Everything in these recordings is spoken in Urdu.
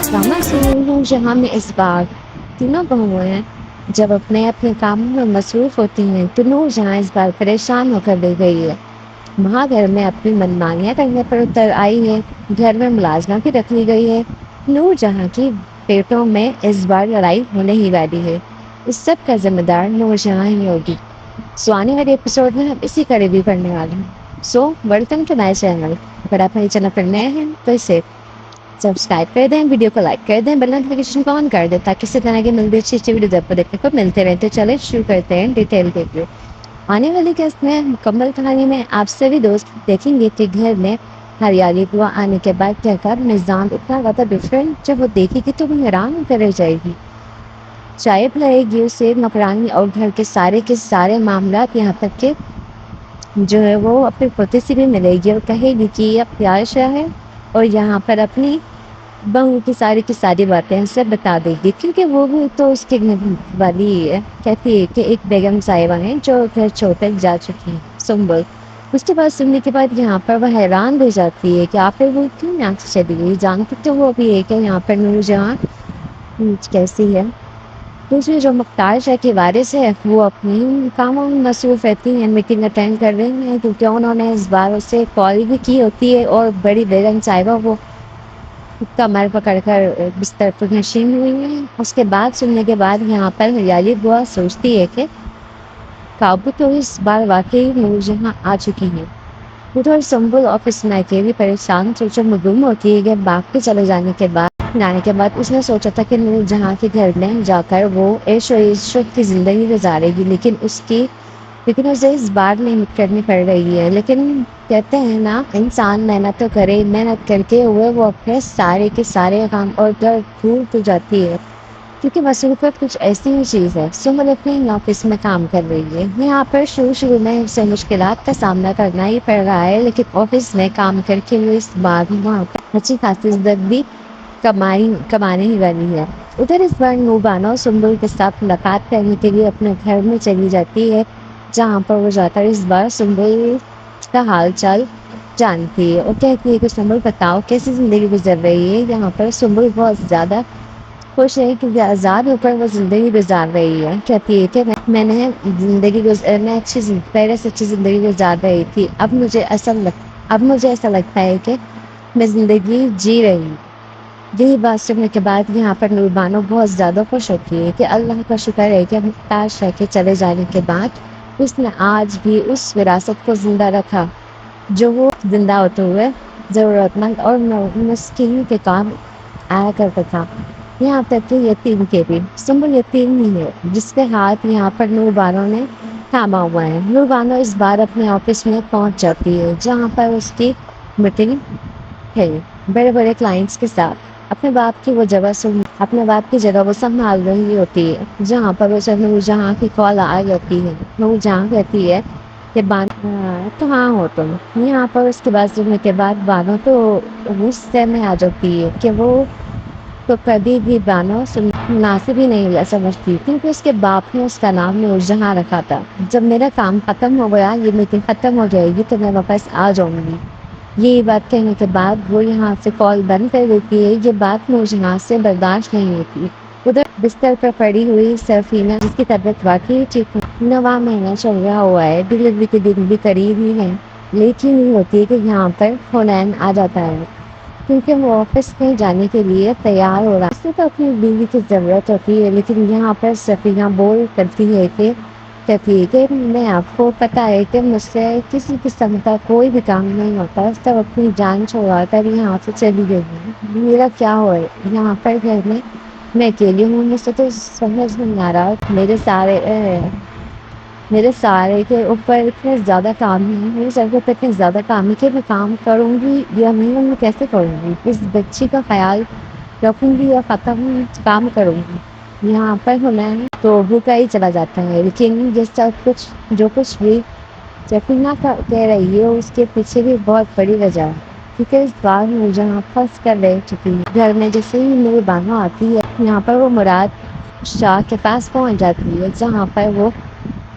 ڈرامہ سیریل ہوں جہاں میں اس بار تینوں بہویں جب اپنے اپنے کاموں میں مصروف ہوتی ہیں تو نور جہاں اس بار پریشان ہو کر رہ گئی ہے۔ وہاں گھر میں اپنی منمانیاں کرنے پر اتر آئی ہے، گھر میں ملازمہ بھی رکھ لی گئی ہے۔ نور جہاں کی پیٹوں میں اس بار لڑائی ہونے ہی والی ہے۔ اس سب کا ذمہ دار نور جہاں ہی ہوگی۔ آنے والے ایپیسوڈ میں ہم اسی کا ریویو کرنے والے ہیں۔ Welcome to my channel. اگر آپ میرے چینل پر نئے ہیں تو اسے سبسکرائب کر دیں، ویڈیو کو لائک کر دیں، بیل نوٹیفیکیشن کو آن کر دیں تاکہ اسی طرح کی ملتی اچھی ویڈیوز آپ کو دیکھنے کو ملتے رہتے۔ چلے شروع کرتے ہیں ڈیٹیل کے لیے۔ آنے والی قسط میں مکمل کہانی میں آپ سبھی دوست دیکھیں گے کہ گھر میں ہریالی ہوا آنے کے بعد کیا کر نظام اتنا زیادہ ڈفرینٹ جب وہ دیکھے گی تو وہ حیران کر رہ جائے گی۔ شاید لگے گی اسے نوکرانی اور گھر کے سارے معاملات، یہاں تک کہ جو ہے وہ اپنے پوتے سے بھی ملے گی اور کہے گی کہ یہ پیار شاہ ہے اور یہاں پر اپنی بہو کی ساری باتیں سب بتا دے گی، کیونکہ وہ بھی تو اس کے گھر والی ہی ہے۔ کہتی ہے کہ ایک بیگم صاحبہ ہیں جو گھر چھوڑ کر جا چکی ہیں، سنبل۔ اس کے بعد سننے کے بعد یہاں پر وہ حیران رہ جاتی ہے کہ آخر وہ کیوں یہاں سے چلی گئی۔ جانتی تو وہ بھی ہے کہ یہاں پر نور جہاں کیسی ہے۔ دوسری جو مختار شاہ کی وارث ہے وہ اپنی کاموں میں مصروف رہتی ہیں، میٹنگ اٹینڈ کر رہی ہیں کیونکہ انہوں نے اس بار اسے کال بھی کی ہوتی ہے اور بڑی بیگم صاحبہ وہ کمر پکڑ کر بستر پر نشین ہوئی ہیں۔ اس کے بعد سننے کے بعد یہاں پر ہریالی بوا سوچتی ہے کہ قابو تو اس بار واقعی نور جہاں آ چکی ہیں۔ ادھر سنبل آفس میں اکیلی پریشان سوچو مگم ہوتی ہے کہ باپ کے چلے جانے کے بعد اس نے سوچا تھا کہ نور جہاں کے گھر میں جا کر وہ عیش و عشرت کی زندگی گزارے گی، لیکن اسے اس بار محنت کرنی پڑ رہی ہے۔ لیکن کہتے ہیں نا، انسان محنت تو کرے، محنت کرتے ہوئے وہ اپنے سارے کام اور گھر بھول تو جاتی ہے، کیونکہ مصروفیت کچھ ایسی ہی چیز ہے۔ سنبل اپنے آفس میں کام کر رہی ہے۔ یہاں پر شروع میں اسے مشکلات کا سامنا کرنا ہی پڑ رہا ہے، لیکن آفس میں کام کر کے وہ اس بار وہاں پر اچھی خاصی عزت بھی کمانے ہی والی ہے۔ ادھر اس بار نور بانو سنبل کے ساتھ ملاقات کرنے کے لیے اپنے گھر میں چلی جاتی ہے، جہاں پر وہ جا کر اس بار سنبل کا حال چال جانتی ہے اور کہتی ہے کہ سنبل بتاؤ کیسی زندگی گزر رہی ہے۔ یہاں پر سنبل بہت زیادہ خوش ہے کیونکہ آزاد ہو کر وہ زندگی گزار رہی ہے۔ کہتی ہے کہ میں پہلے سے اچھی زندگی گزار رہی تھی، اب مجھے ایسا لگتا ہے کہ میں زندگی جی رہی ہوں۔ یہی بات سننے کے بعد یہاں پر نور بانو بہت زیادہ خوش ہوتی ہے کہ اللہ کا شکر ہے کہ مختار شاہ کے چلے جانے کے بعد اس نے آج بھی اس وراثت کو زندہ رکھا جو وہ زندہ ہوتے ہوئے ضرورت مند اور مسکین کے کام آیا کرتا تھا۔ یہاں تک کہ یتیم کے بھی۔ سنبل یتیم ہی ہے جس کے ہاتھ یہاں پر نور بانو نے تھاما ہوا ہے۔ نور بانو اس بار اپنے آفس میں پہنچ جاتی ہے جہاں پر اس کی میٹنگ ہے بڑے بڑے کلائنٹس کے ساتھ۔ اپنے باپ کی جگہ وہ سنبھال رہی ہوتی ہے، جہاں پر اسے نور جہاں کی کال آ جاتی ہے۔ نور جہاں کہتی ہے کہ بانو تو ہاں ہو تم۔ یہاں پر اس کے بعد سننے کے بعد بانو تو غصے میں آ جاتی ہے کہ وہ تو کبھی بھی بانو مناسب ہی نہیں سمجھتی، کیونکہ اس کے باپ نے اس کا نام نور جہاں رکھا تھا۔ جب میرا کام ختم ہو گیا، یہ میٹنگ ختم ہو جائے گی تو میں واپس آ جاؤں گی۔ یہی بات کہنے کے بعد وہ یہاں سے کال بند کر دیتی ہے۔ یہ بات نور جہاں سے برداشت نہیں ہوتی۔ ادھر بستر پر پڑی ہوئی سرفینہ، جس کی طبیعت واقعی ٹھیک 9واں مہینہ چل رہا ہوا ہے، ڈلیوری کے دن بھی قریب ہی ہے، لیکن یہ ہوتی ہے کہ یہاں پر حنین آ جاتا ہے کیونکہ وہ آفس میں جانے کے لیے تیار ہو رہا ہے۔ اس سے تو اپنی بیوی کی ضرورت ہوتی ہے، لیکن یہاں پر سفینہ بول کرتی ہے کہ میں آپ کو پتا ہے کہ مجھ سے کسی قسم کا کوئی بھی کام نہیں ہوتا، سب اپنی جان چھوڑا کر یہاں سے چلی گئی ہے۔ میرا کیا ہو ہے یہاں پر گھر میں اکیلی ہوں، مجھ سے تو سمجھ نہیں آ رہا۔ میرے سارے کے اوپر اتنے زیادہ کام ہیں، میرے سر کے اوپر اتنے زیادہ کام ہے کہ میں کام کروں گی یا نہیں، میں کیسے کروں گی؟ اس بچی کا خیال رکھوں گی یا کام کروں گی؟ یہاں پر میں تو بھوکا ہی چلا جاتا ہے۔ لیکن جو کچھ بھی سفینہ کہہ رہی ہے اس کے پیچھے بھی بہت بڑی وجہ ہے، کیونکہ اس بار نور جہاں پھنس کر رہ چکی ہے۔ گھر میں جیسے ہی نور بانو آتی ہے، یہاں پر وہ مراد شاہ کے پاس پہنچ جاتی ہے، جہاں پر وہ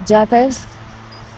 جا کر